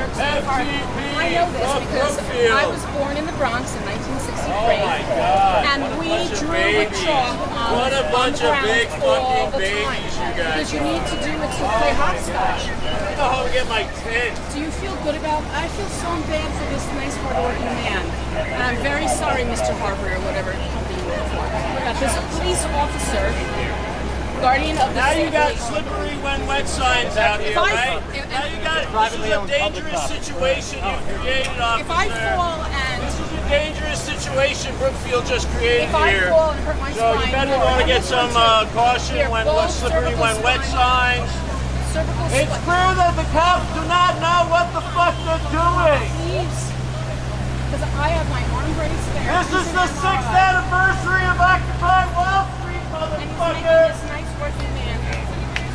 I know this because I was born in the Bronx in 1963. Oh my God! And we drew with chalk What a bunch of big fucking babies you guys because you need to do it to play hopscotch. I don't know how we get my 10. Do you feel good about? I feel so bad for this nice, hardworking man. And I'm very sorry, Mr. Harvard or whatever company you work for. That there's a police officer, guardian of the Now city. you got slippery when wet signs out here, right? Now you got this is a dangerous situation you've created, officer. If I fall and this is a dangerous situation Brookfield just created if I here. fall and hurt my So you spine, better want to get some caution Here, when both slippery cervical when wet spine. signs. cervical It's spine. clear that the cops do not know what the fuck they're doing. Please, because I have my arm braced there. This is the 6th anniversary of Occupy Wall Street, And he's making motherfucker. this nice working man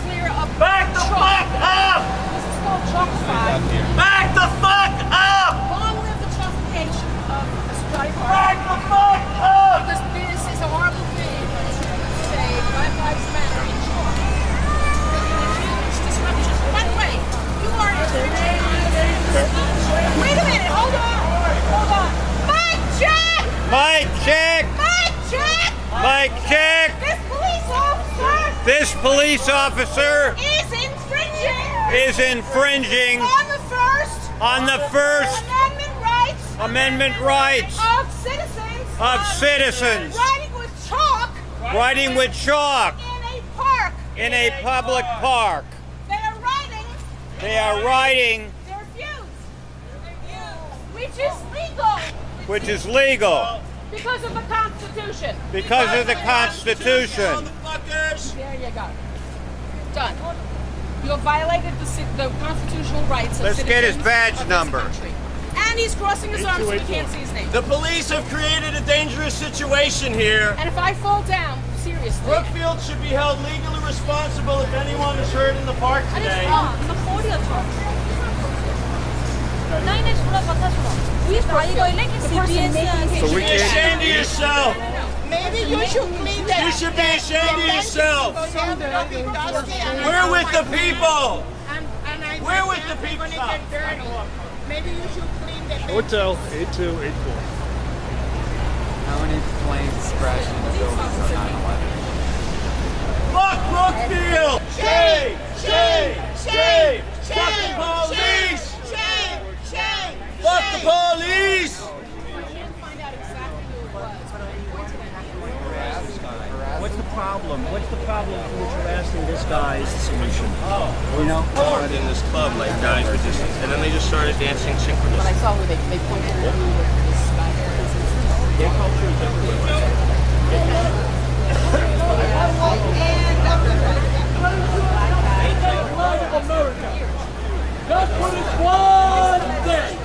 clear up. Back the fuck up! This is called chalkified. Back the fuck up! Long live the chalkification of Scotty Back Park. the fuck up! Because this is a horrible thing to say Black Lives Matter in chalk. Huge disruption. By the way, you are wait a minute, hold on. Hold on. Mike check! Mic check! Mike check! Mic check! This police officer This police officer is infringing on the first Amendment rights of citizens riding with chalk in a public park. They are riding They are riding their views, which is legal because of the Constitution. because of the Constitution. There you go. Done. You have violated the constitutional rights of Let's get his citizens badge of this number. country. And he's crossing his arms so we can't see his name. The police have created a dangerous situation here. And if I fall down, seriously. Brookfield should be held legally responsible if anyone is hurt in the park today. You should be ashamed of yourself. Maybe you should clean that. You should be ashamed of yourself. We're with the people. We're with the people. Maybe you should clean that. Hotel 8284. How many planes crashed into buildings on 9/11? Fuck Brookfield! Shame! Shame! Shame! Fuck the police! Shame! Shame! Fuck the police! Find out exactly who it was, but I pointed at What's the problem? What's the problem with harassing this guy's solution? You know? In this club, like guys were just, and then they just started dancing But I synchronously. saw who they pointed at me with this guy. Their culture is everywhere. Just for this one day!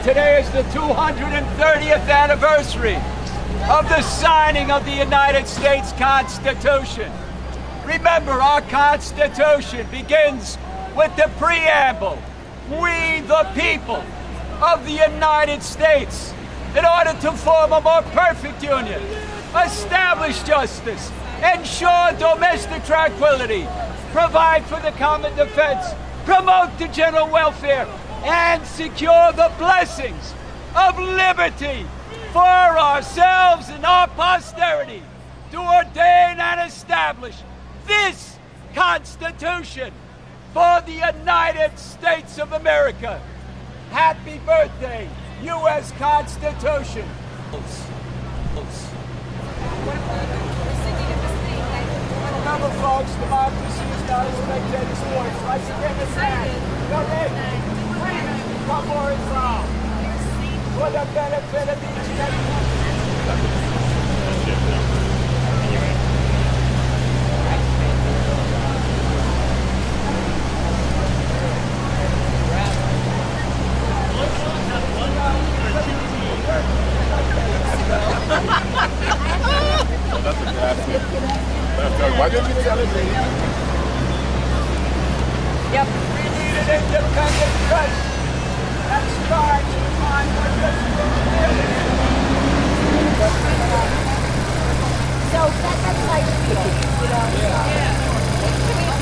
Today is the 230th anniversary of the signing of the United States Constitution. Remember, our Constitution begins with the preamble. We, the people of the United States, in order to form a more perfect union, establish justice, ensure domestic tranquility, provide for the common defense, promote the general welfare, and secure the blessings of liberty for ourselves and our posterity, to ordain and establish this Constitution for the United States of America. Happy birthday, U.S. Constitution. Remember, folks, democracy is not a spectator sport. Right, you get the sand. Go ahead. Come more involved. For the benefit of each and every Why didn't you tell us? Yep. We need an independent press that starts on So that's how you feel, you know?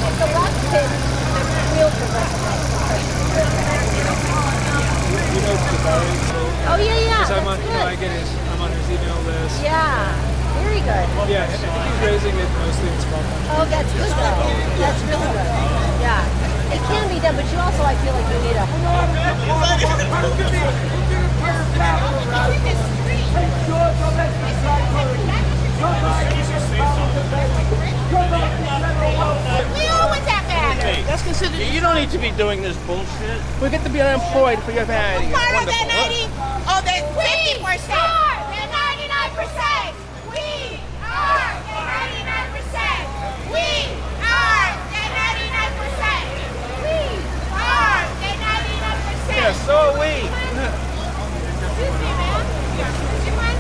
It's elected, it's real Oh, yeah. Because I'm on, that's you know, good. I'm on his email list. Yeah, very good. Yeah, I think he's raising it mostly in small countries. Oh, that's good though. That's really good. Yeah. It can be done, but you also, I feel like you need a... We always have vanity. That's considered. You don't need to be doing this bullshit. We get to be unemployed for your vanity. Part of that 90, oh, that 50%. The 99%! We are the 99%! We are the 99%! We are the 99%! Yeah, so are we. Excuse me, ma'am. Would you mind?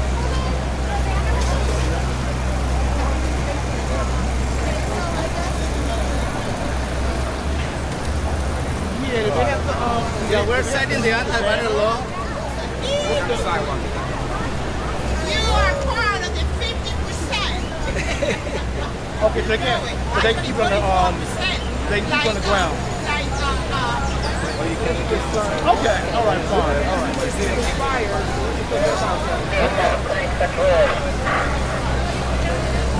Yeah, they have to. Yeah, we're setting the anti-banner law. You are part of the 50%. Okay, so they keep on the they keep on the ground. Okay, all right, fine, all right.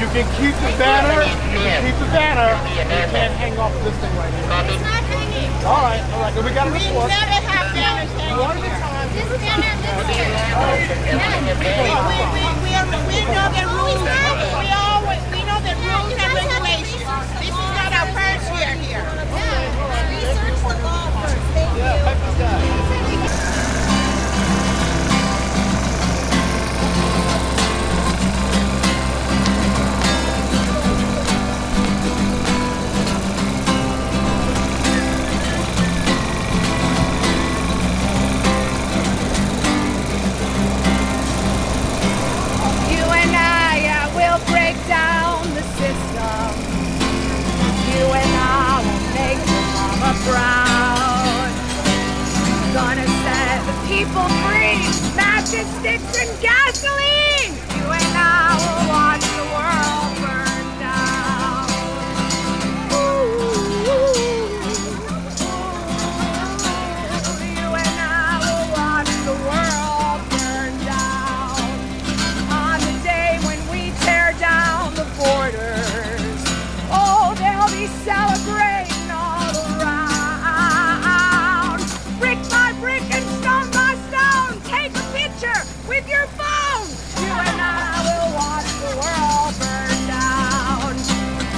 You can keep the banner. You can keep the banner. You can't hang off this thing right here. It's not hanging. All right. We got a We report. never have banners hanging. One at a time. This banner, this here. We know the rules. We know the rules and regulations. This is not our first year here. Research the law first. Thank you. You and I will break down the system. You and I will make your mama proud. Gonna set the people free. Matches, sticks, and gasoline. You and I will watch the world burn down. You and I will watch the world burn down. On the day when we tear down the borders, oh, they'll be celebrating all around. Brick by brick and stone by stone, take a picture with your phone. You and I will watch the world burn down.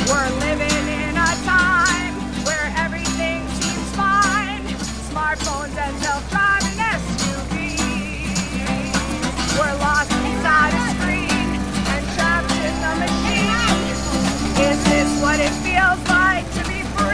We're living in a time where everything seems fine. Smartphones and self-driving SUVs. We're lost inside a screen and trapped in the machine. Is this what it feels like to be free?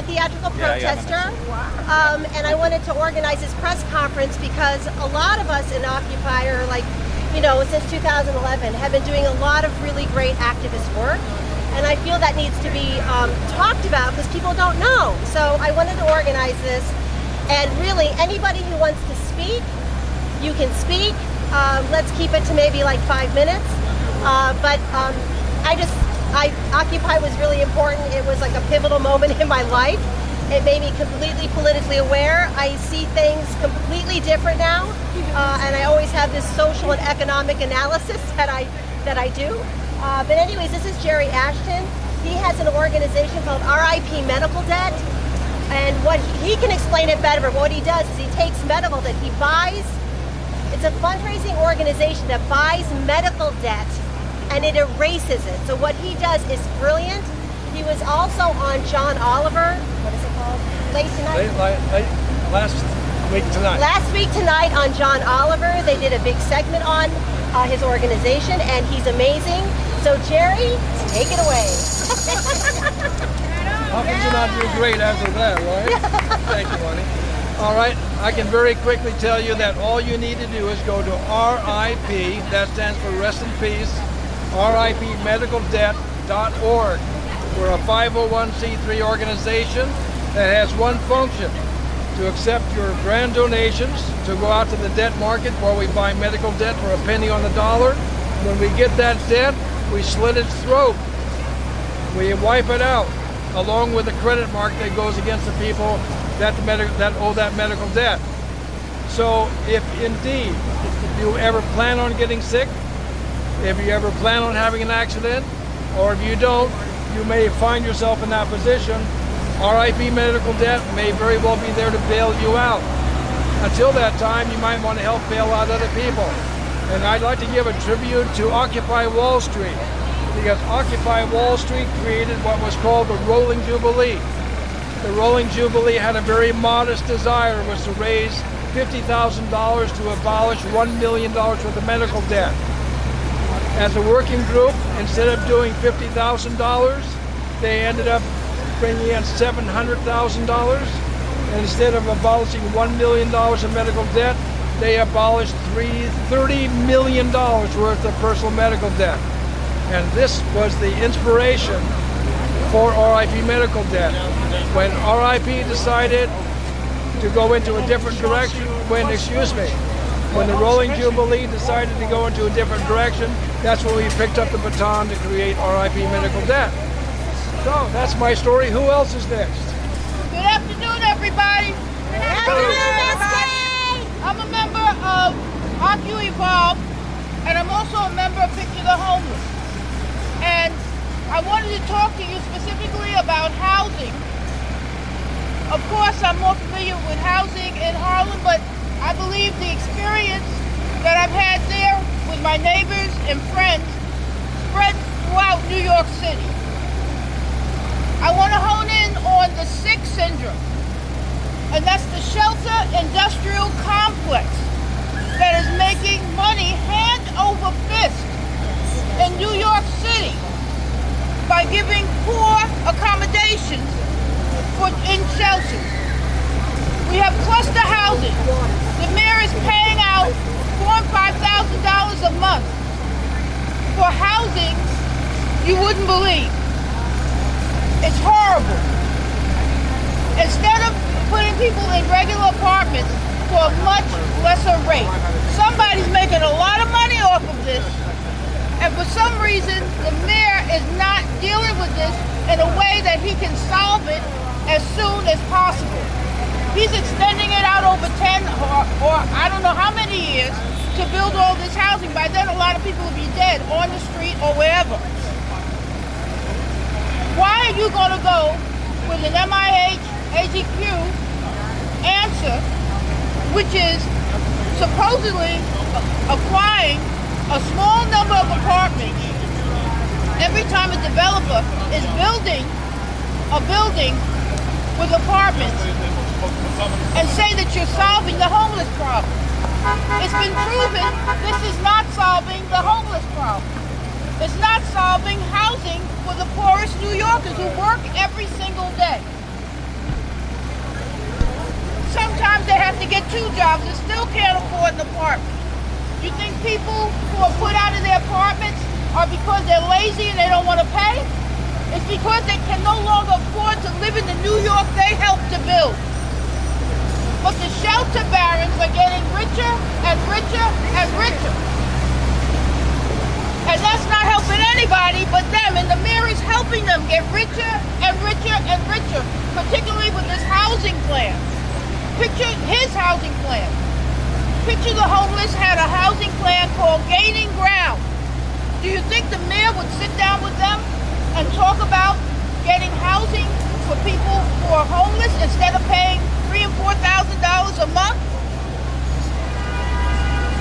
theatrical protester, and I wanted to organize this press conference because a lot of us in Occupy are like, you know, since 2011 have been doing a lot of really great activist work, and I feel that needs to be talked about because people don't know. So I wanted to organize this, and really anybody who wants to speak, you can speak. Let's keep it to maybe like 5 minutes, but Occupy was really important. It was like a pivotal moment in my life. It made me completely politically aware. I see things completely different now, and I always have this social and economic analysis that I do. But anyways, this is Jerry Ashton. He has an organization called RIP Medical Debt, and what he can explain it better. But what he does is he takes medical debt. He buys. It's a fundraising organization that buys medical debt and it erases it. So what he does is brilliant. He was also on John Oliver. What is it called? Late Tonight? Last week tonight. Last week tonight on John Oliver. They did a big segment on his organization, and he's amazing. So Jerry, take it away. How could you not do great after that, right? Thank you, honey. All right, I can very quickly tell you that all you need to do is go to RIP, that stands for Rest in Peace, ripmedicaldebt.org. We're a 501c3 organization that has one function, to accept your grand donations, to go out to the debt market where we buy medical debt for a penny on the dollar. When we get that debt, we slit its throat. We wipe it out, along with the credit mark that goes against the people that owe that medical debt. So if indeed you ever plan on getting sick, if you ever plan on having an accident, or if you don't, you may find yourself in that position. RIP Medical Debt may very well be there to bail you out. Until that time, you might want to help bail out other people. And I'd like to give a tribute to Occupy Wall Street, because Occupy Wall Street created what was called the Rolling Jubilee. The Rolling Jubilee had a very modest desire, was to raise $50,000 to abolish $1 million worth of medical debt. As a working group, instead of doing $50,000, they ended up bringing in $700,000. And instead of abolishing $1 million of medical debt, they abolished $30 million worth of personal medical debt. And this was the inspiration for RIP Medical Debt. When RIP decided to go into a different direction, when the Rolling Jubilee decided to go into a different direction, that's when we picked up the baton to create RIP Medical Debt. So that's my story. Who else is next? Good afternoon, everybody. Good afternoon, I'm a member of OCU Evolve, and I'm also a member of Picture the Homeless. And I wanted to talk to you specifically about housing. Of course, I'm more familiar with housing in Harlem, but I believe the experience that I've had there with my neighbors and friends spread throughout New York City. I want to hone in on the SIC syndrome, and that's the shelter industrial complex that is making money hand over fist in New York City by giving poor accommodations in shelters. We have cluster housing. The mayor is paying out $4,000 and $5,000 a month for housing you wouldn't believe. It's horrible. Instead of putting people in regular apartments for a much lesser rate, somebody's making a lot of money off of this, and for some reason the mayor is not dealing with this in a way that he can solve it as soon as possible. He's extending it out over 10 or I don't know how many years to build all this housing. By then a lot of people will be dead on the street or wherever. Why are you going to go with an MIH AGQ answer, which is supposedly applying a small number of apartments every time a developer is building a building with apartments, and say that you're solving the homeless problem? It's been proven this is not solving the homeless problem. It's not solving housing for the poorest New Yorkers who work every single day. have to get 2 jobs and still can't afford an apartment. You think people who are put out of their apartments are because they're lazy and they don't want to pay? It's because they can no longer afford to live in the New York they helped to build. But the shelter barons are getting richer and richer and richer. And that's not helping anybody but them. And the mayor is helping them get richer and richer and richer, particularly with this housing plan. Picture his housing plan. Picture the homeless had a housing plan called Gaining Ground. Do you think the mayor would sit down with them and talk about getting housing for people who are homeless instead of paying $3,000 and $4,000 a month?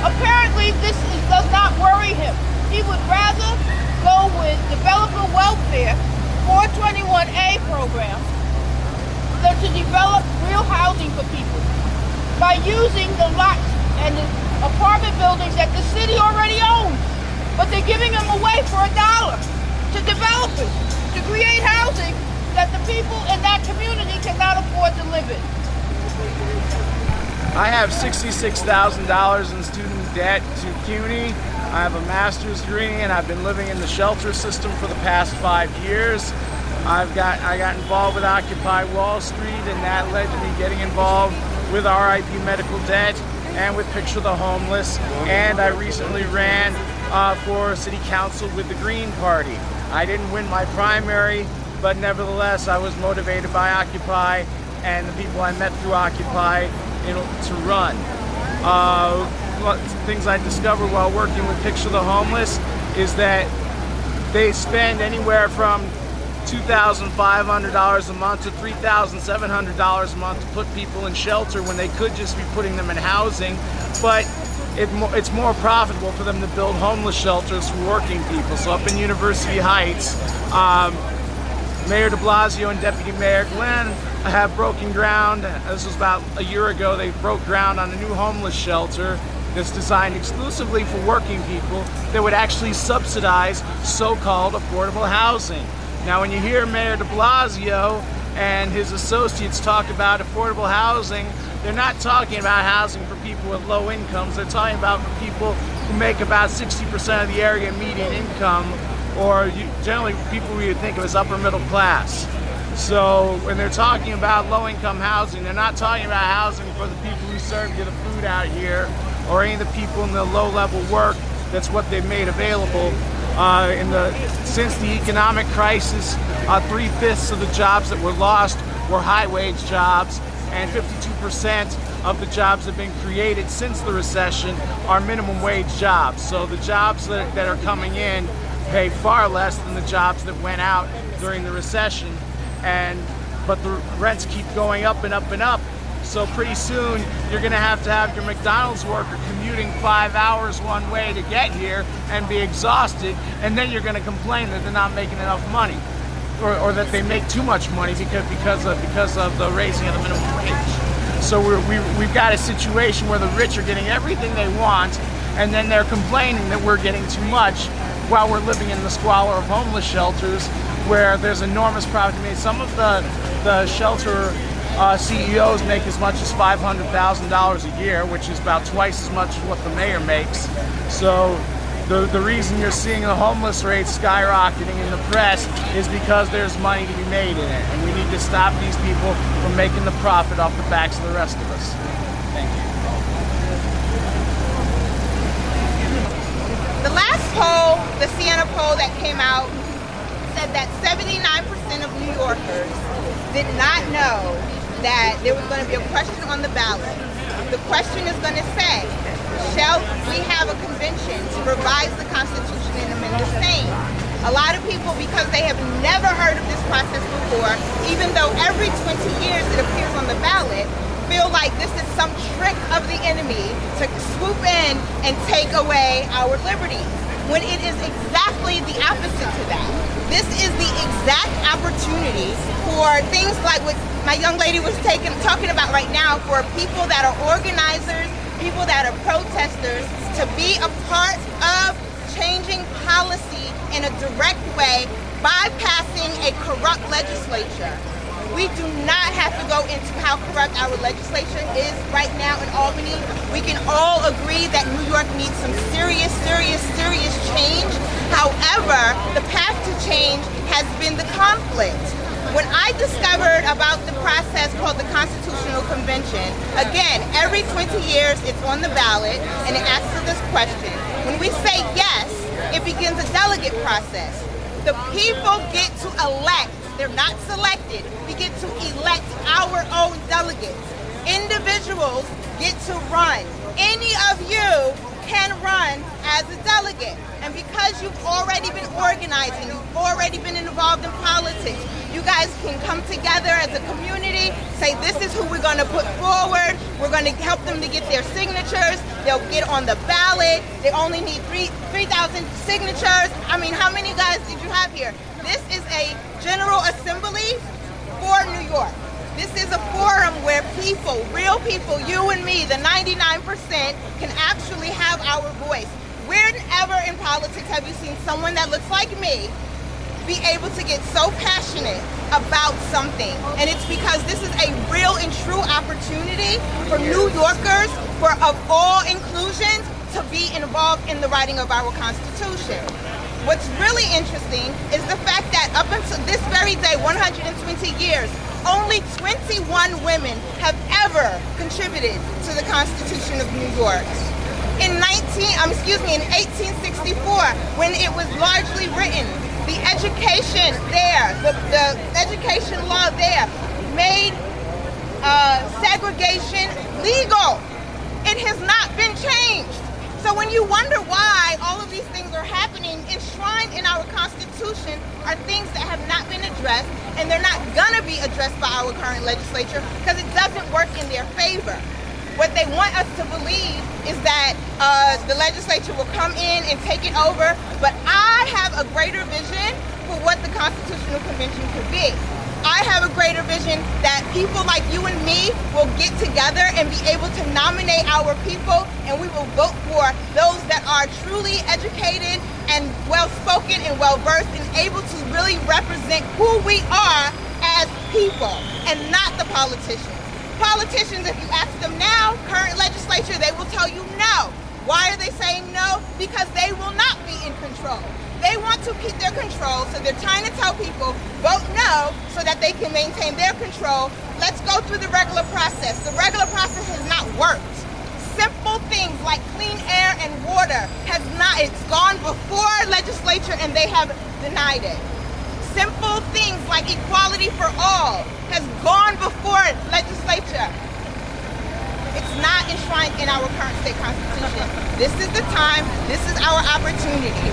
Apparently this does not worry him. He would rather go with developer welfare 421A program than to develop real housing for people by using the lots and the apartment buildings that the city already owns. But they're giving them away for $1 to developers to create housing that the people in that community cannot afford to live in. I have $66,000 in student debt to CUNY. I have a master's degree and I've been living in the shelter system for the past 5 years. I got involved with Occupy Wall Street, and that led to me getting involved with RIP Medical Debt and with Picture the Homeless, and I recently ran for City Council with the Green Party. I didn't win my primary, but nevertheless I was motivated by Occupy and the people I met through Occupy to run. Things I discovered while working with Picture the Homeless is that they spend anywhere from $2,500 a month to $3,700 a month to put people in shelter when they could just be putting them in housing, but it's more profitable for them to build homeless shelters for working people. So up in University Heights, Mayor de Blasio and Deputy Mayor Glenn have broken ground. This was about a year ago. They broke ground on a new homeless shelter that's designed exclusively for working people that would actually subsidize so-called affordable housing. Now, when you hear Mayor de Blasio and his associates talk about affordable housing, they're not talking about housing for people with low incomes. They're talking about for people who make about 60% of the area median income, or generally people we would think of as upper middle class. So when they're talking about low-income housing, they're not talking about housing for the people who serve you the food out here, or any of the people in the low-level work. That's what they've made available. Since the economic crisis, 3/5 of the jobs that were lost were high-wage jobs, and 52% of the jobs that have been created since the recession are minimum wage jobs. So the jobs that are coming in pay far less than the jobs that went out during the recession, but the rents keep going up and up and up. So pretty soon you're going to have your McDonald's worker commuting 5 hours one way to get here and be exhausted, and then you're going to complain that they're not making enough money, or that they make too much money because of the raising of the minimum wage. So we've got a situation where the rich are getting everything they want, and then they're complaining that we're getting too much while we're living in the squalor of homeless shelters where there's enormous profit made. Some of the shelter CEOs make as much as $500,000 a year, which is about twice as much as what the mayor makes. So the reason you're seeing the homeless rate skyrocketing in the press is because there's money to be made in it, and we need to stop these people from making the profit off the backs of the rest of us. Thank you. The last poll, the Siena poll that came out, said that 79% of New Yorkers did not know that there was going to be a question on the ballot. The question is going to say, shall we have a convention to revise the Constitution and amend the same? A lot of people, because they have never heard of this process before, even though every 20 years it appears on the ballot, feel like this is some trick of the enemy to swoop in and take away our liberties, when it is exactly the opposite to that. This is the exact opportunity for things like what my young lady was talking about right now, for people that are organizers, people that are protesters, to be a part of changing policy in a direct way, bypassing a corrupt legislature. We do not have to go into how corrupt our legislature is right now in Albany. We can all agree that New York needs some serious change. However, the path to change has been the conflict. When I discovered about the process called the Constitutional Convention, again, every 20 years it's on the ballot and it asks this question. When we say yes, it begins a delegate process. The people get to elect, they're not selected, we get to elect our own delegates. Individuals get to run. Any of you can run as a delegate. And because you've already been organizing, you've already been involved in politics, you guys can come together as a community, say this is who we're going to put forward, we're going to help them to get their signatures, they'll get on the ballot, they only need 3,000 signatures. I mean, how many guys did you have here? This is a General Assembly for New York. This is a forum where people, real people, you and me, the 99%, can actually have our voice. Whenever in politics have you seen someone that looks like me be able to get so passionate about something? And it's because this is a real and true opportunity for New Yorkers, of all inclusions, to be involved in the writing of our Constitution. What's really interesting is the fact that up until this very day, 120 years, only 21 women have ever contributed to the Constitution of New York. In 1864, when it was largely written, the education there, the education law there made segregation legal. It has not been changed. So when you wonder why all of these things are happening, enshrined in our Constitution are things that have not been addressed, and they're not gonna be addressed by our current legislature because it doesn't work in their favor. What they want us to believe is that the legislature will come in and take it over, but I have a greater vision for what the Constitutional Convention could be. I have a greater vision that people like you and me will get together and be able to nominate our people, and we will vote for those that are truly educated and well-spoken and well-versed and able to really represent who we are as people and not the politicians. Politicians, if you ask them now, current legislature, they will tell you no. Why are they saying no? Because they will not be in control. They want to keep their control, so they're trying to tell people, vote no, so that they can maintain their control. Let's go through the regular process. The regular process has not worked. Simple things like clean air and water has not, it's gone before legislature and they have denied it. Simple things like equality for all has gone before legislature. It's not enshrined in our current state constitution. This is the time, this is our opportunity.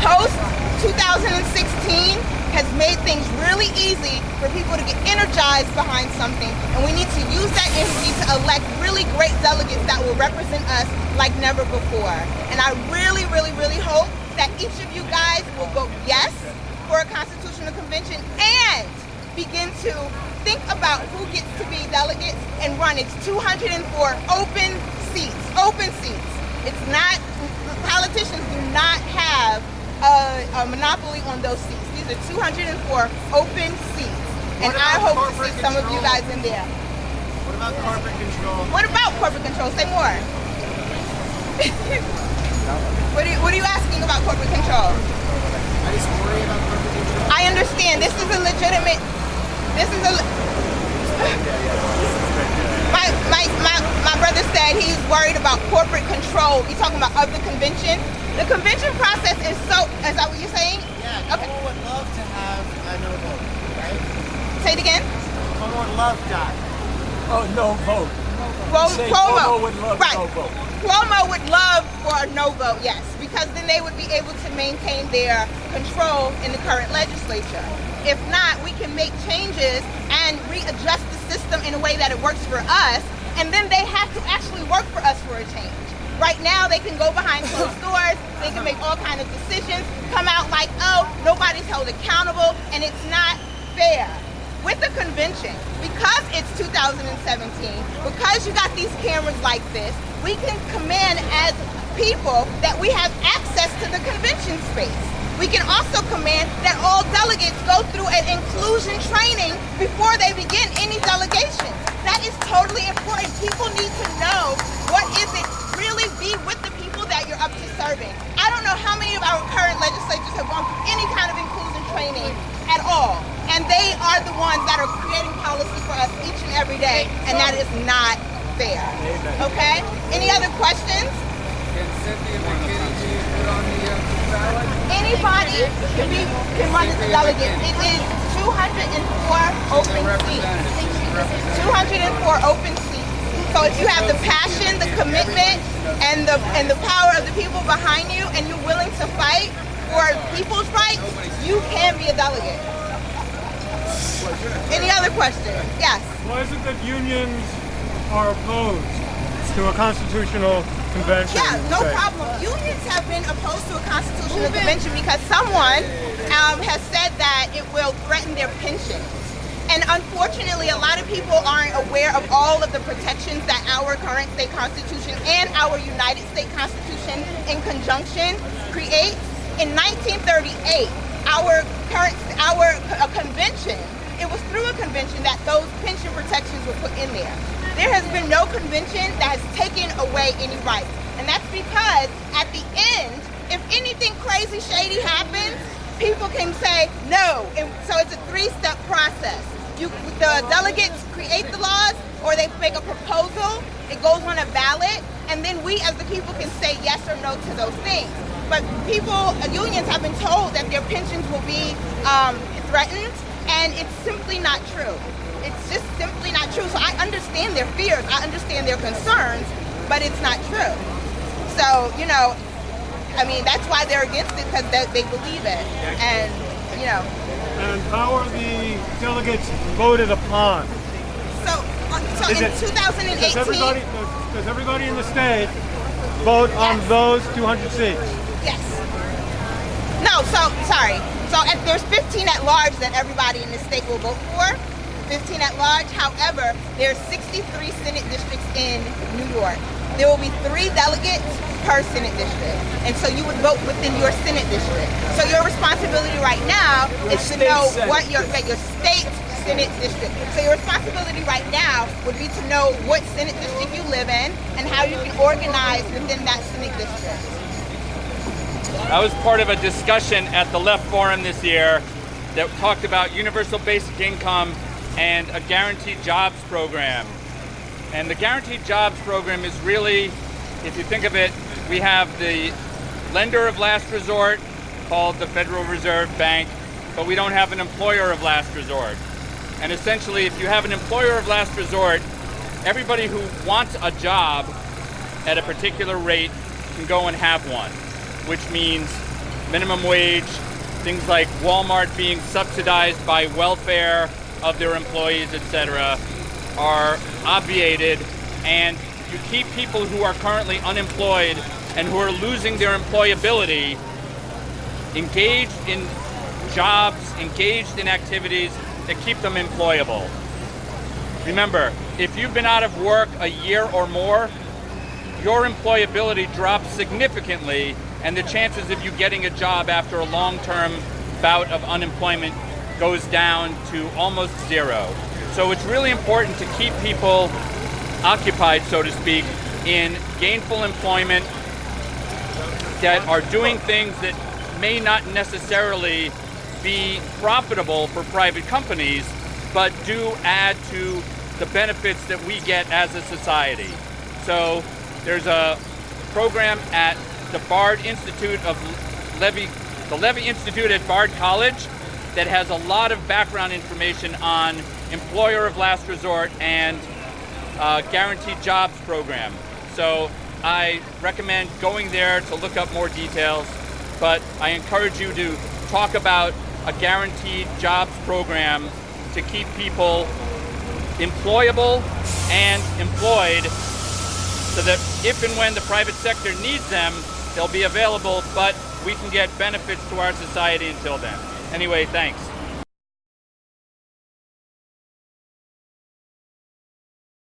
Post 2016 has made things really easy for people to get energized behind something, and we need to use that energy to elect really great delegates that will represent us like never before. And I really hope that each of you guys will vote yes for a constitutional convention and begin to think about who gets to be delegates and run. It's 204 open seats. It's not, politicians do not have a monopoly on those seats. These are 204 open seats. And I hope to see some of you guys in there. What about corporate control? What about corporate control? Say more. What are you asking about corporate control? I just worry about corporate control. I understand. This is a legitimate, my brother said he's worried about corporate control. He's talking about of the convention. The convention process is so, is that what you're saying? Yeah, okay. People would love to have a no vote, right? Say it again? People would love that. Oh, no vote. Cuomo would love right. no vote. Cuomo would love for a no vote, yes, because then they would be able to maintain their control in the current legislature. If not, we can make changes and readjust the system in a way that it works for us, and then they have to actually work for us for a change. Right now, they can go behind closed doors, they can make all kinds of decisions, come out like, oh, nobody's held accountable, and it's not fair. With the convention, because it's 2017, because you got these cameras like this, we can command as people that we have access to the convention space. We can also command that all delegates go through an inclusion training before they begin any delegation. That is totally important. People need to know what is it really be with the people that you're up to serving. I don't know how many of our current legislators have gone through any kind of inclusion training at all. And they are the ones that are creating policy for us each and every day, and that is not fair. Okay? Any other questions? Can Cynthia McKinney be put on the ballot? Anybody can run as a delegate. It is 204 open seats. 204 open seats. So if you have the passion, the commitment, and the power of the people behind you, and you're willing to fight for people's rights, you can be a delegate. Any other questions? Yes. Why is it that unions are opposed to a constitutional convention? Yeah, no problem. Unions have been opposed to a constitutional convention because someone has said that it will threaten their pensions. And unfortunately, a lot of people aren't aware of all of the protections that our current state constitution and our United States Constitution in conjunction creates. In 1938, our convention, it was through a convention that those pension protections were put in there. There has been no convention that has taken away any rights. And that's because at the end, if anything crazy, shady happens, people can say no. And so it's a three-step process. The delegates create the laws, or they make a proposal, it goes on a ballot, and then we as the people can say yes or no to those things. But unions have been told that their pensions will be threatened, and it's simply not true. It's just simply not true. So I understand their fears, I understand their concerns, but it's not true. So, I mean, that's why they're against it, because they believe it. And, And how are the delegates voted upon? So in 2018... Does everybody in the state vote on those 200 seats? Yes. No, sorry. So there's 15 at large that everybody in the state will vote for. 15 at large. However, there's 63 Senate districts in New York. There will be 3 delegates per Senate district. And so you would vote within your Senate district. So your responsibility right now is to know what your state Senate district. So your responsibility right now would be to know what Senate district you live in and how you can organize within that Senate district. I was part of a discussion at the Left Forum this year that talked about universal basic income and a guaranteed jobs program. And the guaranteed jobs program is really, if you think of it, we have the lender of last resort called the Federal Reserve Bank, but we don't have an employer of last resort. And essentially, if you have an employer of last resort, everybody who wants a job at a particular rate can go and have one, which means minimum wage, things like Walmart being subsidized by welfare of their employees, etc., are obviated, and you keep people who are currently unemployed and who are losing their employability engaged in jobs, engaged in activities that keep them employable. Remember, if you've been out of work a year or more, your employability drops significantly, and the chances of you getting a job after a long-term bout of unemployment goes down to almost zero. So it's really important to keep people occupied, so to speak, in gainful employment that are doing things that may not necessarily be profitable for private companies, but do add to the benefits that we get as a society. So there's a program at the Bard Institute of the Levy Institute at Bard College that has a lot of background information on employer of last resort and guaranteed jobs program. So I recommend going there to look up more details, but I encourage you to talk about a guaranteed jobs program to keep people employable and employed so that if and when the private sector needs them, they'll be available, but we can get benefits to our society until then. Anyway, thanks.